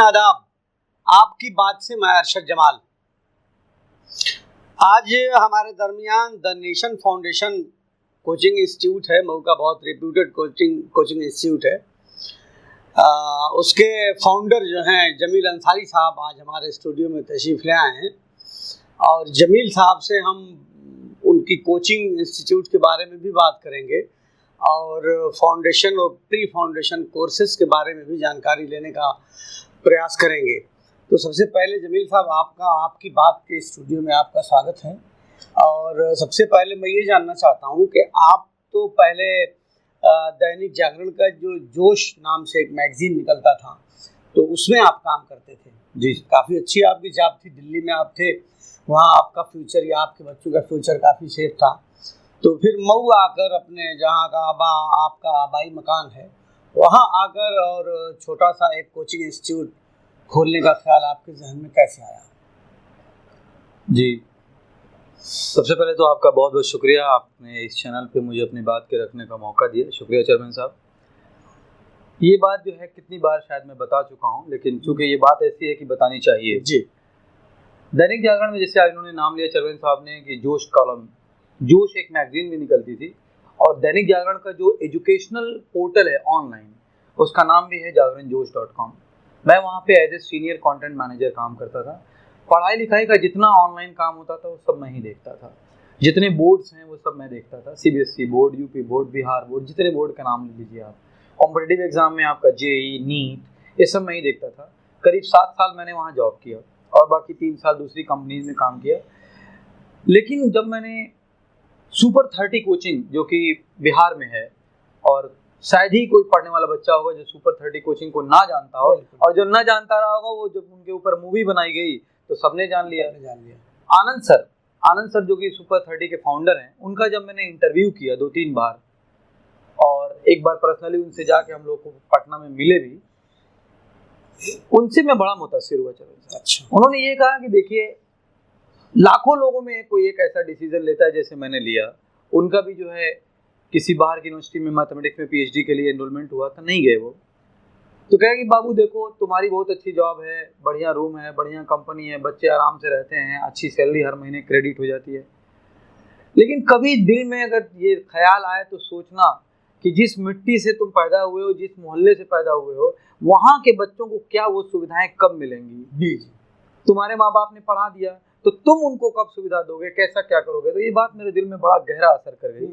आदाब। आपकी बात से मैं अरशद जमाल। आज हमारे दरमियान the nation foundation coaching institute है, मऊ का बहुत रेप्यूटेड कोचिंग इंस्टीट्यूट है। उसके फाउंडर जो हैं जमील अंसारी साहब आज हमारे स्टूडियो में तशरीफ़ ले आए हैं और जमील साहब से हम उनकी कोचिंग इंस्टीट्यूट के बारे में भी बात करेंगे और फाउंडेशन और प्री फाउंडेशन कोर्सेज़ के बारे में भी जानकारी लेने का प्रयास करेंगे। तो सबसे पहले जमील साहब आपकी बात के स्टूडियो में आपका स्वागत है। और सबसे पहले मैं ये जानना चाहता हूँ कि आप तो पहले दैनिक जागरण का जो जोश नाम से एक मैगजीन निकलता था तो उसमें आप काम करते थे। जी, काफ़ी अच्छी आपकी जॉब थी, दिल्ली में आप थे, वहाँ आपका फ्यूचर या आपके बच्चों का फ्यूचर काफ़ी सेफ था। तो फिर मऊ आकर अपने जहाँ का आपका आबाई मकान है वहाँ आकर और छोटा सा एक कोचिंग इंस्टीट्यूट खोलने का ख्याल आपके जहन में कैसे आया? जी, सबसे पहले तो आपका बहुत बहुत शुक्रिया, आपने इस चैनल पे मुझे अपनी बात के रखने का मौका दिया। शुक्रिया चेयरमैन साहब। ये बात जो है कितनी बार शायद मैं बता चुका हूँ, लेकिन चूंकि ये बात ऐसी है कि बतानी चाहिए। जी, दैनिक जागरण में जैसे आज इन्होंने नाम लिया चेयरमैन साहब ने कि जोश कॉलम, जोश एक मैगजीन भी निकलती थी और दैनिक जागरण का जो एजुकेशनल पोर्टल है ऑनलाइन उसका नाम भी है जागरणजोश.com। मैं वहाँ पे as a senior content manager काम करता था। पढ़ाई लिखाई का जितना ऑनलाइन काम होता था वो सब मैं ही देखता था। जितने बोर्ड्स हैं वो सब मैं देखता था, CBSE board, UP board, Bihar board, जितने बोर्ड का नाम ले लीजिए आप। कॉम्पिटिटिव एग्जाम में आपका जेई, नीट, ये सब मैं ही देखता था। करीब 7 साल मैंने वहाँ जॉब किया और बाकी 3 साल दूसरी कंपनीज में काम किया। लेकिन जब मैंने सुपर 30 कोचिंग जो कि बिहार में है, और शायद ही कोई पढ़ने वाला बच्चा होगा जो सुपर 30 कोचिंग को ना जानता हो, और जो ना जानता रहा होगा वो जब उनके ऊपर मूवी बनाई गई तो सबने जान लिया। आनंद सर जो कि सुपर 30 के फाउंडर हैं, उनका जब मैंने इंटरव्यू किया 2-3 बार और एक बार पर्सनली उनसे जाके हम लोग को पटना में मिले भी, उनसे मैं बड़ा मुतासिर हुआ। चलो अच्छा। उन्होंने ये कहा कि देखिए लाखों लोगों में कोई एक ऐसा डिसीजन लेता है जैसे मैंने लिया। उनका भी जो है किसी बाहर की यूनिवर्सिटी में मैथमेटिक्स में पीएचडी के लिए एनरोलमेंट हुआ था, नहीं गए वो। तो कहे कि बाबू देखो तुम्हारी बहुत अच्छी जॉब है, बढ़िया रूम है, बढ़िया कंपनी है, बच्चे आराम से रहते हैं, अच्छी सैलरी हर महीने क्रेडिट हो जाती है, लेकिन कभी दिल में अगर ये ख्याल आए तो सोचना कि जिस मिट्टी से तुम पैदा हुए हो, जिस मोहल्ले से पैदा हुए हो, वहाँ के बच्चों को क्या वो सुविधाएं कब मिलेंगी। तुम्हारे माँ बाप ने पढ़ा दिया तो तुम उनको कब सुविधा दोगे, कैसा क्या करोगे। तो ये बात मेरे दिल में बड़ा गहरा असर कर गई।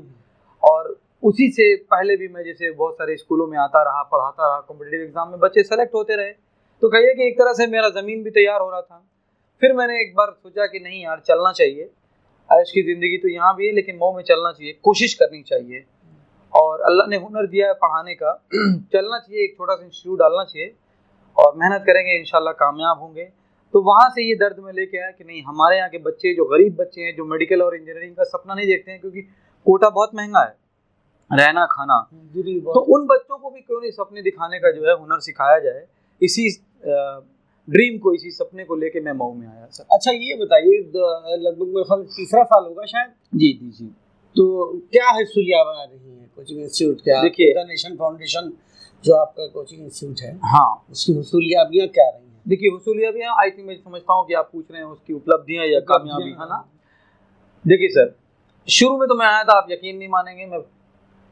और उसी से पहले भी मैं जैसे बहुत सारे स्कूलों में आता रहा, पढ़ाता रहा, कॉम्पिटिटिव एग्जाम में बच्चे सेलेक्ट होते रहे, तो कहिए कि एक तरह से मेरा ज़मीन भी तैयार हो रहा था। फिर मैंने एक बार सोचा कि नहीं यार, चलना चाहिए, आज की ज़िंदगी तो यहाँ भी है लेकिन मऊ में चलना चाहिए, कोशिश करनी चाहिए। और अल्लाह ने हुनर दिया है पढ़ाने का, चलना चाहिए, एक छोटा सा इंस्टीट्यूट डालना चाहिए और मेहनत करेंगे, इंशाल्लाह कामयाब होंगे। तो वहाँ से ये दर्द में लेके आया कि नहीं, हमारे यहाँ के बच्चे जो गरीब बच्चे हैं, जो मेडिकल और इंजीनियरिंग का सपना नहीं देखते हैं, क्योंकि कोटा बहुत महंगा है, रहना खाना, तो उन बच्चों को भी क्यों नहीं सपने दिखाने का जो है हुनर सिखाया जाए। इसी ड्रीम को, इसी सपने को लेके मैं मऊ में आया सर। अच्छा, ये बताइए, लगभग मेरे ख्याल 3रा साल होगा शायद। जी। तो क्या हसूलियाँ बना रही है कोचिंग इंस्टीट्यूट क्या? देखिए, द नेशन फाउंडेशन जो आपका कोचिंग इंस्टीट्यूट है, हाँ, उसकी हसूलियाबियाँ क्या रही हैं? देखिए हसूलियाबियाँ, आई थिंक मैं समझता हूँ कि आप पूछ रहे हैं उसकी उपलब्धियाँ या कामयाबी, है ना। देखिए सर, शुरू में तो मैं आया था, आप यकीन नहीं मानेंगे, मैं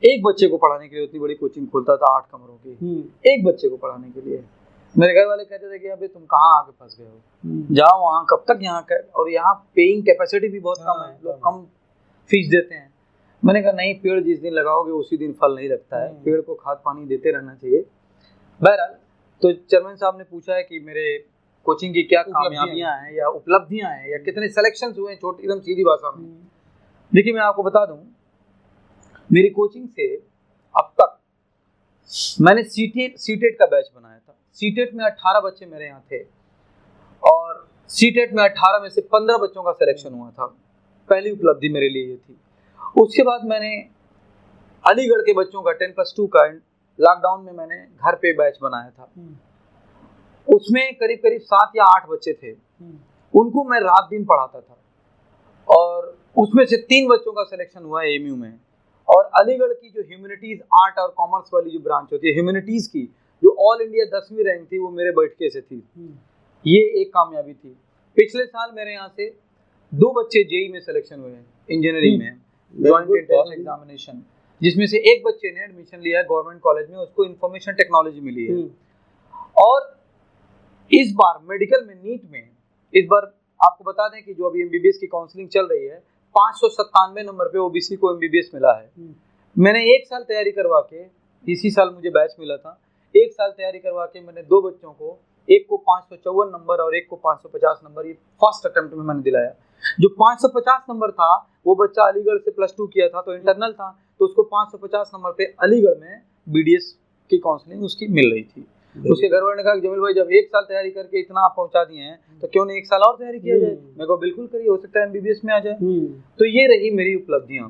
एक बच्चे को पढ़ाने के लिए उतनी बड़ी कोचिंग खोलता था, 8 कमरों की, एक बच्चे को पढ़ाने के लिए। मेरे घर वाले कहते थे कि अबे तुम कहाँ आके फंस गए हो, जाओ वहाँ, कब तक यहाँ का, और यहाँ पेइंग कैपेसिटी भी बहुत कम है, लोग कम फीस देते हैं। मैंने कहा नहीं, पेड़ जिस दिन लगाओगे उसी दिन फल नहीं लगता है, पेड़ को खाद पानी देते रहना चाहिए। बहरहाल, तो चेयरमैन साहब ने पूछा है कि मेरे कोचिंग की क्या कामयाबियाँ हैं या उपलब्धियाँ हैं या कितने सिलेक्शंस हुए हैं, छोटी एकदम सीधी भाषा में। देखिए मैं आपको बता दूं, मेरी कोचिंग से अब तक मैंने सीटेट का बैच बनाया था। सीटेट में 18 बच्चे मेरे यहाँ थे और सीटेट में 18 में से 15 बच्चों का सिलेक्शन हुआ था। पहली उपलब्धि मेरे लिए ये थी। उसके बाद मैंने अलीगढ़ के बच्चों का 10+2 का लॉकडाउन में मैंने घर पे बैच बनाया था। उसमें करीब 7 या 8 बच्चे थे, उनको मैं रात दिन पढ़ाता था और उसमें से 3 बच्चों का सिलेक्शन हुआ एएमयू में। और अलीगढ़ की जो ह्यूमैनिटीज, आर्ट और कॉमर्स वाली जो ब्रांच होती है ह्यूमैनिटीज की, जो ऑल इंडिया 10वीं रैंक थी वो मेरे बैठके से थी। ये एक कामयाबी थी। पिछले साल मेरे यहाँ से 2 बच्चे जेई में सिलेक्शन हुए हैं, इंजीनियरिंग में, जॉइंट एंट्रेंस एग्जामिनेशन, जिसमें से एक बच्चे ने एडमिशन लिया है गवर्नमेंट कॉलेज में, उसको इंफॉर्मेशन टेक्नोलॉजी मिली है। और इस बार मेडिकल में, नीट में, इस बार आपको बता दें कि जो अभी एमबीबीएस की काउंसलिंग चल रही है, 597 नंबर पे ओबीसी को एमबीबीएस मिला है। मैंने 1 साल तैयारी करवा के, इसी साल मुझे बैच मिला था, 1 साल तैयारी करवा के मैंने 2 बच्चों को, एक को 554 नंबर और एक को 550 नंबर, ये फर्स्ट अटेम्प्ट में मैंने दिलाया। जो 550 नंबर था वो बच्चा अलीगढ़ से +2 किया था, तो इंटरनल था, तो उसको 550 नंबर पे अलीगढ़ में बीडीएस की काउंसलिंग उसकी मिल रही थी। उसके घर वालों ने कहा जमील भाई जब 1 साल तैयारी करके इतना आप पहुंचा दिए हैं तो क्यों नहीं 1 साल और तैयारी किया जाए। मैं को बिल्कुल करिए, हो सकता है एमबीबीएस में आ जाए। तो ये रही मेरी उपलब्धियां।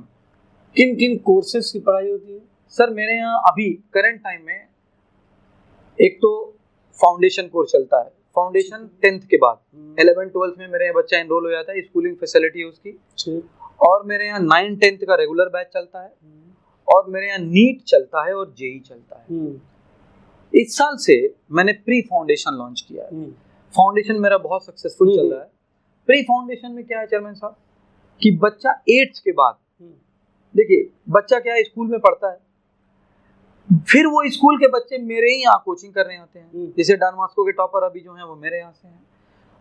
किन किन कोर्सेज की पढ़ाई होती है सर? मेरे यहाँ अभी करंट टाइम में एक तो फाउंडेशन कोर्स चलता है। फाउंडेशन 10th के बाद 11-12 में मेरे यहाँ बच्चा एनरोल हो जाता है, स्कूलिंग फैसिलिटी है उसकी। और मेरे यहाँ 9-10 का रेगुलर बैच चलता है, और मेरे यहाँ नीट चलता है और जेई चलता है। इस साल से मैंने प्री फाउंडेशन लॉन्च किया है। फाउंडेशन मेरा बहुत सक्सेसफुल चल रहा है। प्री फाउंडेशन में क्या है चेयरमैन साहब, कि बच्चा 8th के बाद, देखिए बच्चा क्या है, स्कूल में पढ़ता है, फिर वो स्कूल के बच्चे मेरे ही यहाँ कोचिंग करने आते हैं। जैसे डॉन बॉस्को के टॉपर अभी जो हैं वो मेरे यहाँ से हैं,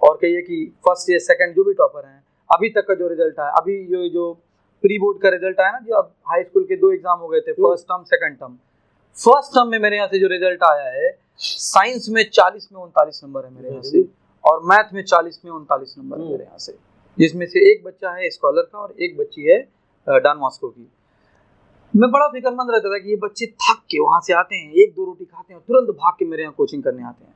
और कहिए कि फर्स्ट या सेकंड जो भी टॉपर हैं, अभी तक का जो रिजल्ट है, अभी जो प्री बोर्ड का रिजल्ट आया ना, जो अब हाई स्कूल के 2 एग्जाम हो गए थे, first term second term. First term में मेरे यहाँ से जो रिजल्ट आया है, साइंस में 40 में 39 नंबर है मेरे यहाँ से, और मैथ में 40 में 39 नंबर है मेरे यहाँ से, जिसमें से एक बच्चा है स्कॉलर का और एक बच्ची है डॉन बॉस्को की। मैं बड़ा फिक्रमंद रहता था कि ये बच्चे थक के वहाँ से आते हैं, 1-2 रोटी खाते हैं और तुरंत भाग के मेरे यहाँ कोचिंग करने आते हैं।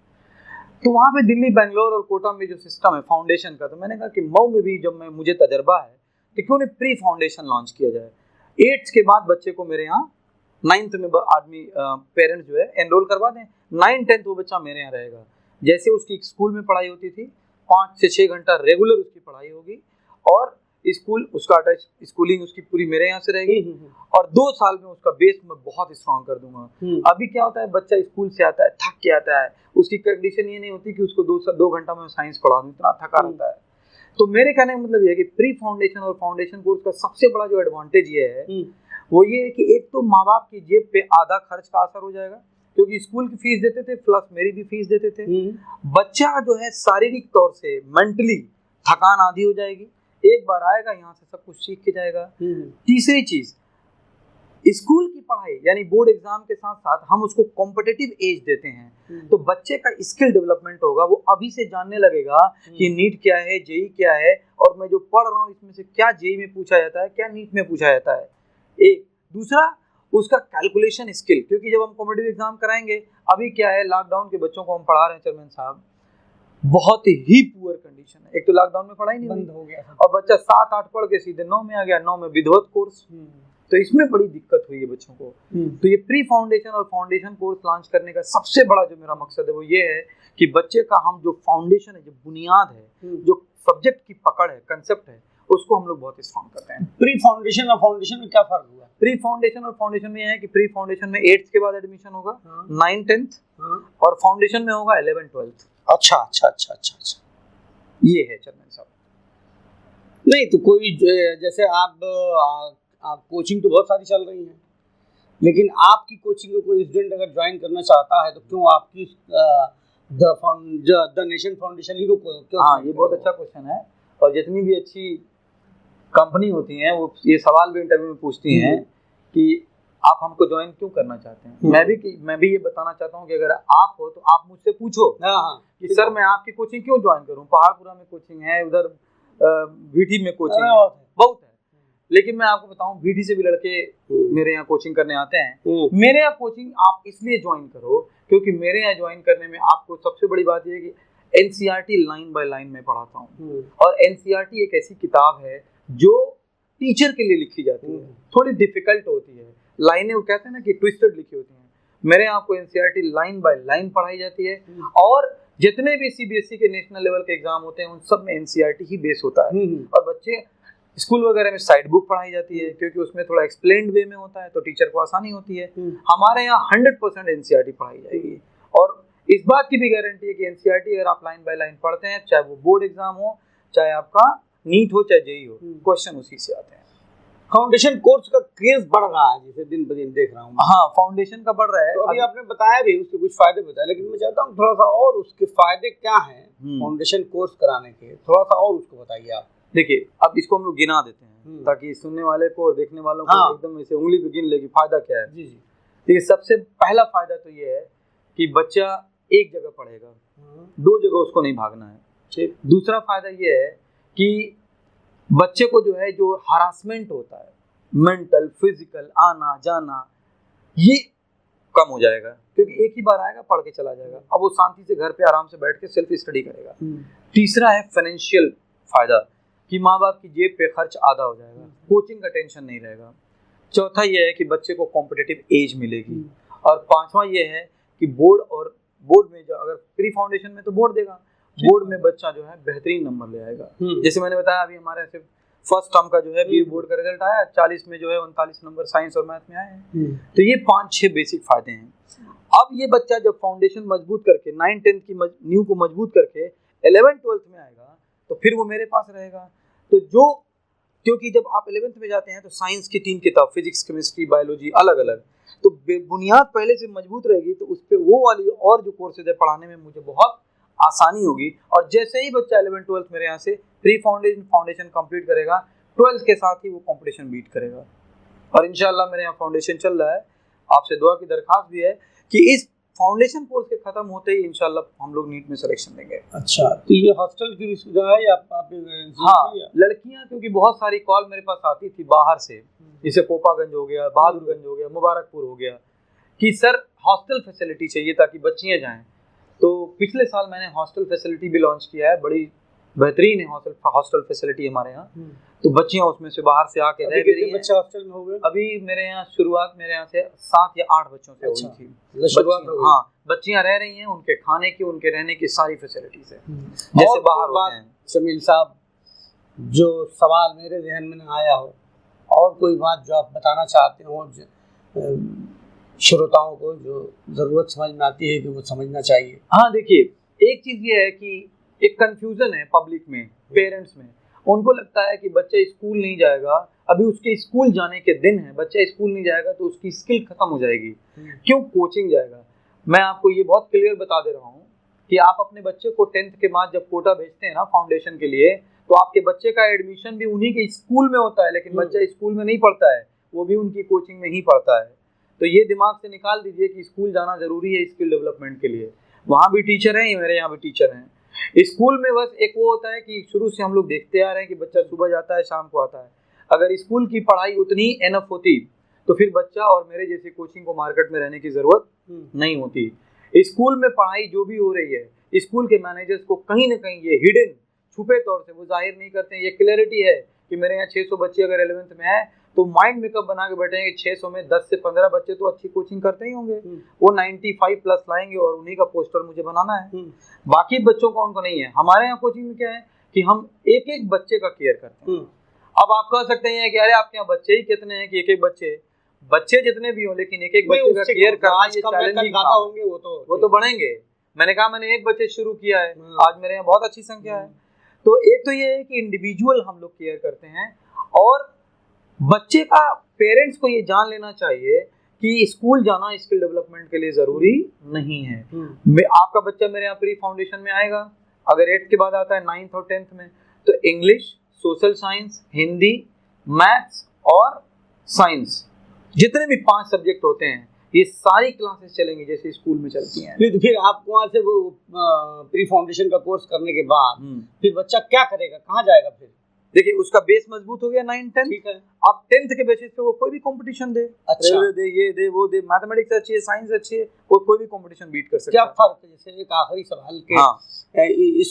तो वहाँ पे दिल्ली, बेंगलोर और कोटा में जो सिस्टम है फाउंडेशन का, तो मैंने कहा कि मऊ में भी जब मुझे तजर्बा है तो क्यों नहीं प्री फाउंडेशन लॉन्च किया जाए। 8th के बाद बच्चे को मेरे यहाँ 9th में आदमी पेरेंट्स जो है एनरोल करवा दें, 9-10 वो बच्चा मेरे यहाँ रहेगा। जैसे उसकी स्कूल में पढ़ाई होती थी, 5 से 6 घंटा रेगुलर उसकी पढ़ाई होगी, और स्कूल उसका अटैच स्कूलिंग उसकी पूरी मेरे यहाँ से रहेगी, और 2 साल में उसका बेस मैं बहुत स्ट्रॉन्ग कर दूंगा। अभी क्या होता है, बच्चा स्कूल से आता है, थक के आता है, उसकी कंडीशन ये नहीं होती कि उसको 2 घंटा में साइंस पढ़ा दूं, इतना थका रहता है। तो मेरे कहने का मतलब ये है कि प्री फाउंडेशन और फाउंडेशन कोर्स का सबसे बड़ा जो एडवांटेज ये है वो ये है कि एक तो माँ बाप की जेब पे आधा खर्च का असर हो जाएगा, क्योंकि स्कूल की फीस देते थे प्लस मेरी भी फीस देते थे। बच्चा जो है शारीरिक तौर से, मेंटली थकान आधी हो जाएगी, एक बार आएगा यहाँ से सब कुछ सीख के जाएगा। तीसरी चीज, स्कूल की पढ़ाई यानी बोर्ड एग्जाम के साथ साथ हम उसको कॉम्पिटिटिव एज देते हैं, तो बच्चे का स्किल डेवलपमेंट होगा, वो अभी से जानने लगेगा कि नीट क्या है, जेई क्या है, और मैं जो पढ़ रहा हूँ इसमें से क्या जेई में पूछा जाता है, क्या नीट में पूछा जाता है। एक दूसरा उसका कैलकुलेशन स्किल, क्योंकि जब हम कॉम्पिटिटिव एग्जाम कराएंगे, अभी क्या है, लॉकडाउन के बच्चों को हम पढ़ा रहे हैं चेयरमैन साहब, बहुत ही पुअर कंडीशन है। एक तो लॉकडाउन में पढ़ाई नहीं बंद हो गया, और बच्चा 7-8 पढ़ के सीधे 9 में आ गया, 9 में विधिवत कोर्स, तो इसमें बड़ी दिक्कत हुई है बच्चों को। तो ये प्री फाउंडेशन और फाउंडेशन कोर्स लॉन्च करने का सबसे बड़ा जो मेरा मकसद है वो ये है कि बच्चे का हम जो फाउंडेशन है, जो बुनियाद है, जो सब्जेक्ट की पकड़ है, कंसेप्ट है, उसको हम लोग बहुत स्ट्रॉन्ग करते हैं। प्री फाउंडेशन और फाउंडेशन में क्या फर्क हुआ? प्री फाउंडेशन और फाउंडेशन में यह है कि प्री फाउंडेशन में 8th के बाद एडमिशन होगा, 9-10 और फाउंडेशन में होगा 11-12। अच्छा, ये है चेयरमैन साहब। नहीं तो कोई जैसे आप कोचिंग तो बहुत सारी चल रही है, लेकिन आपकी कोचिंग को कोई स्टूडेंट अगर ज्वाइन करना चाहता है तो क्यों आपकी द नेशन फाउंडेशन ही को क्यों? हाँ, ये बहुत अच्छा क्वेश्चन है, और जितनी भी अच्छी कंपनी होती हैं वो ये सवाल भी इंटरव्यू में पूछती हैं कि आप हमको ज्वाइन क्यों करना चाहते हैं। मैं भी ये बताना चाहता हूँ कि अगर आप हो तो आप मुझसे पूछो कि सर मैं आपकी कोचिंग क्यों ज्वाइन करूँ। पहाड़पुरा में कोचिंग है, उधर वीटी में कोचिंग है, बहुत है, लेकिन मैं आपको बताऊं वीटी से भी लड़के मेरे यहाँ कोचिंग करने आते हैं। मेरे यहाँ कोचिंग आप इसलिए ज्वाइन करो क्योंकि मेरे यहाँ ज्वाइन करने में आपको सबसे बड़ी बात यह है कि एनसीईआरटी लाइन बाय लाइन में पढ़ाता हूँ, और एनसीईआरटी एक ऐसी किताब है जो टीचर के लिए लिखी जाती है, थोड़ी डिफिकल्ट होती है, लाइनें वो कहते हैं ना कि ट्विस्टेड लिखी होती हैं। मेरे यहाँ आपको एनसीईआरटी लाइन बाय लाइन पढ़ाई जाती है, और जितने भी सीबीएसई के नेशनल लेवल के एग्जाम होते हैं उन सब में एनसीईआरटी ही बेस होता है। और बच्चे स्कूल वगैरह में साइड बुक पढ़ाई जाती है क्योंकि उसमें थोड़ा एक्सप्लेन्ड वे में होता है, तो टीचर को आसानी होती है। हमारे यहाँ 100% एनसीईआरटी पढ़ाई जाएगी, इस बात की भी गारंटी है कि एनसीईआरटी अगर आप लाइन बाय लाइन पढ़ते हैं, चाहे वो बोर्ड एग्जाम हो, चाहे आपका नीट हो, चाहे जेईई हो, क्वेश्चन उसी से आते हैं। फाउंडेशन कोर्स का क्रेज बढ़ रहा है, जैसे दिन ब दिन देख रहा हूँ। हाँ, फाउंडेशन का बढ़ रहा है। तो अभी आपने बताया भी, उसके कुछ फायदे बताए, लेकिन मैं चाहता हूँ थोड़ा सा और उसके फायदे क्या हैं फाउंडेशन कोर्स कराने के, थोड़ा सा और उसको बताइए आप। देखिए, अब इसको हम लोग गिना देते हैं ताकि सुनने वाले को और देखने वालों को एकदम ऐसे उंगली पे गिन ले कि फायदा क्या है। जी जी। देखिए, सबसे पहला फायदा तो ये है कि बच्चा एक जगह पढ़ेगा, 2 जगह उसको नहीं भागना है। ठीक। दूसरा फायदा ये है कि बच्चे को जो है, जो हरासमेंट होता है, मेंटल फिजिकल आना जाना, ये कम हो जाएगा, क्योंकि एक ही बार आएगा, पढ़ के चला जाएगा। अब वो शांति से घर पे आराम से बैठ के सेल्फ स्टडी करेगा। तीसरा है फाइनेंशियल फायदा, कि माँ बाप की जेब पे खर्च आधा हो जाएगा, कोचिंग का टेंशन नहीं रहेगा। चौथा ये है कि बच्चे को कॉम्पिटिटिव एज मिलेगी। और पांचवा ये है कि बोर्ड में जो, अगर प्री फाउंडेशन में तो बोर्ड देगा, बोर्ड में बच्चा जो है बेहतरीन नंबर ले आएगा। जैसे मैंने बताया, अभी हमारे ऐसे फर्स्ट टर्म का जो है बी बोर्ड का रिजल्ट आया, 40 में जो है 39 नंबर साइंस और मैथ में आए हैं। तो ये 5-6 बेसिक फायदे हैं। अब ये बच्चा जब फाउंडेशन मजबूत करके 9-10 की नींव को मजबूत करके 11th-12th में आएगा, तो फिर वो मेरे पास रहेगा। तो जो, क्योंकि जब आप 11th में जाते हैं तो साइंस की 3 किताब, फिजिक्स केमिस्ट्री बायोलॉजी अलग अलग, तो बुनियाद पहले से मजबूत रहेगी, तो उस पर वो वाली और जो कोर्सेज है पढ़ाने में मुझे बहुत आसानी होगी। और जैसे ही बच्चा 11th-12th मेरे यहाँ से प्री फाउंडेशन कंप्लीट करेगा, 12th के साथ ही वो कंपटीशन बीट करेगा। और इंशाल्लाह मेरे यहाँ फाउंडेशन चल रहा है, आपसे दुआ की दरखास्त भी है कि इस फाउंडेशन कोर्स के खत्म होते ही इंशाल्लाह हम लोग नीट में सिलेक्शन देंगे। अच्छा, तो ये हॉस्टल की भी सुविधा है या आप? हाँ, लड़कियां, क्योंकि बहुत सारी कॉल मेरे पास आती थी बाहर से, जैसे कोपागंज हो गया, बहादुरगंज हो गया, मुबारकपुर हो गया, कि सर हॉस्टल फैसिलिटी चाहिए ताकि बच्चियां जाएं। तो पिछले साल मैंने हॉस्टल फैसिलिटी भी लॉन्च किया है, बड़ी बेहतरीन है हॉस्टल फैसिलिटी हमारे यहाँ। तो बच्चियां उसमें से बाहर से आके रह रही हैं। बच्चे हॉस्टल में हो गए? अभी मेरे यहाँ शुरुआत मेरे यहाँ से 7 या 8 बच्चों से हुई थी। हाँ, बच्चियां रह रही हैं, उनके खाने की, उनके रहने की सारी फैसिलिटीज है जैसे बाहर होते हैं। जमील साहब, जो सवाल मेरे जहन में आया हो, और कोई बात जो आप बताना चाहते हो श्रोताओं को, जो जरूरत समझ में आती है कि वो समझना चाहिए? हाँ, देखिए, एक चीज ये है कि एक कंफ्यूजन है पब्लिक में, पेरेंट्स में, उनको लगता है कि बच्चा स्कूल नहीं जाएगा, अभी उसके स्कूल जाने के दिन है, बच्चा स्कूल नहीं जाएगा तो उसकी स्किल खत्म हो जाएगी, क्यों कोचिंग जाएगा। मैं आपको ये बहुत क्लियर बता दे रहा हूँ कि आप अपने बच्चे को 10th के बाद जब कोटा भेजते हैं ना फाउंडेशन के लिए, तो आपके बच्चे का एडमिशन भी उन्हीं के स्कूल में होता है, लेकिन बच्चा स्कूल में नहीं पढ़ता है, वो भी उनकी कोचिंग में ही पढ़ता है। तो ये दिमाग से निकाल दीजिए कि स्कूल जाना जरूरी है स्किल डेवलपमेंट के लिए। वहाँ भी टीचर हैं, मेरे यहाँ भी टीचर हैं। स्कूल में बस एक वो होता है कि शुरू से हम लोग देखते आ रहे हैं कि बच्चा सुबह जाता है, शाम को आता है। अगर स्कूल की पढ़ाई उतनी एनफ होती तो फिर बच्चा और मेरे जैसे कोचिंग को मार्केट में रहने की जरूरत नहीं होती। स्कूल में पढ़ाई जो भी हो रही है, स्कूल के मैनेजर्स को कहीं ना कहीं ये हिडन, छुपे तौर से वो जाहिर नहीं करते हैं। ये क्लैरिटी है कि मेरे यहाँ 600 बच्चे अगर 11th में आए तो माइंड मेकअप बना के बैठे हैं कि 600 में 10 से 15 बच्चे तो अच्छी कोचिंग करते ही होंगे, वो 95+ लाएंगे और उन्हीं का पोस्टर मुझे बनाना है, बाकी बच्चों को उनको नहीं है। हमारे यहाँ कोचिंग में क्या है कि हम एक एक बच्चे का केयर करते हैं। अब आप कह सकते हैं कि अरे आपके यहाँ बच्चे ही कितने हैं कि एक एक बच्चे जितने भी हो, लेकिन एक एक बच्चे का केयर करना ये चैलेंजिंग होंगे, वो तो बढ़ेंगे। मैंने कहा मैंने 1 बच्चे शुरू किया है, आज मेरे यहाँ बहुत अच्छी संख्या है। तो एक तो ये है कि इंडिविजुअल हम लोग केयर करते हैं, और बच्चे का पेरेंट्स को ये जान लेना चाहिए कि स्कूल जाना स्किल डेवलपमेंट के लिए जरूरी नहीं है। आपका बच्चा मेरे यहाँ प्री फाउंडेशन में आएगा, अगर 8th के बाद आता है 9th और 10th में, तो English, social science, Hindi, maths और साइंस, जितने भी 5 सब्जेक्ट होते हैं, ये सारी क्लासेस चलेंगी जैसे स्कूल में चलती हैं। फिर आप वहाँ से वो प्री फाउंडेशन का कोर्स करने के बाद फिर बच्चा क्या करेगा, कहाँ जाएगा? फिर देखिए, उसका बेस मजबूत हो गया 9-10, ठीक है। अब 10th के बेसिस पे वो कोई भी कंपटीशन दे, रेलवे दे, ये दे, वो दे, मैथमेटिक्स अच्छी है, साइंस अच्छी है, वो कोई भी कंपटीशन बीट कर सकता है। क्या फर्क है, जैसे एक आखिरी सवाल के,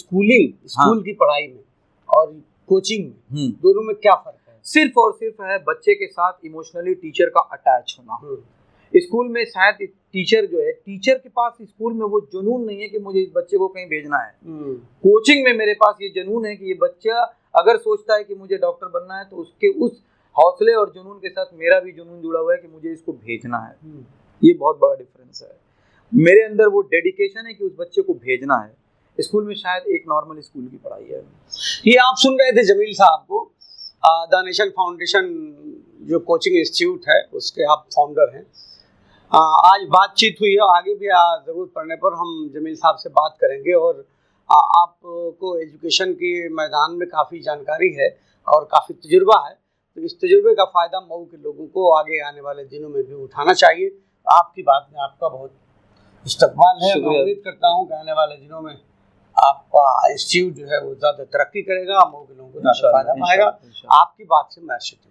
स्कूल की पढ़ाई में और कोचिंग में, दोनों में क्या फर्क है? सिर्फ और सिर्फ है बच्चे के साथ इमोशनली टीचर का अटैच होना। स्कूल में शायद टीचर जो है, टीचर के पास स्कूल में वो जुनून नहीं है कि मुझे इस बच्चे को कहीं भेजना है। कोचिंग में मेरे पास ये जुनून है कि ये बच्चा अगर सोचता है कि मुझे डॉक्टर बनना है, तो उसके उस हौसले और जुनून के साथ मेरा भी जुनून जुड़ा हुआ है कि मुझे इसको भेजना है। ये बहुत बड़ा डिफरेंस है। मेरे अंदर वो डेडिकेशन है कि उस बच्चे को भेजना है स्कूल में, शायद एक नॉर्मल स्कूल की पढ़ाई है। ये आप सुन रहे थे जमील साहब को, द नेशन फाउंडेशन जो कोचिंग इंस्टीट्यूट है उसके आप फाउंडर हैं। आज बातचीत हुई है, आगे भी ज़रूरत पड़ने पर हम जमील साहब से बात करेंगे। और आपको एजुकेशन के मैदान में काफ़ी जानकारी है और काफ़ी तजुर्बा है, तो इस तजुर्बे का फ़ायदा मऊ के लोगों को आगे आने वाले दिनों में भी उठाना चाहिए। आपकी बात में आपका बहुत इस्तकबाल है। मैं उम्मीद करता हूँ कि आने वाले दिनों में आपका इंस्टीट्यूट जो है वो ज़्यादा तरक्की करेगा, मऊ के लोगों को ज़्यादा फायदा आएगा। आपकी बात से मैं अर्शद।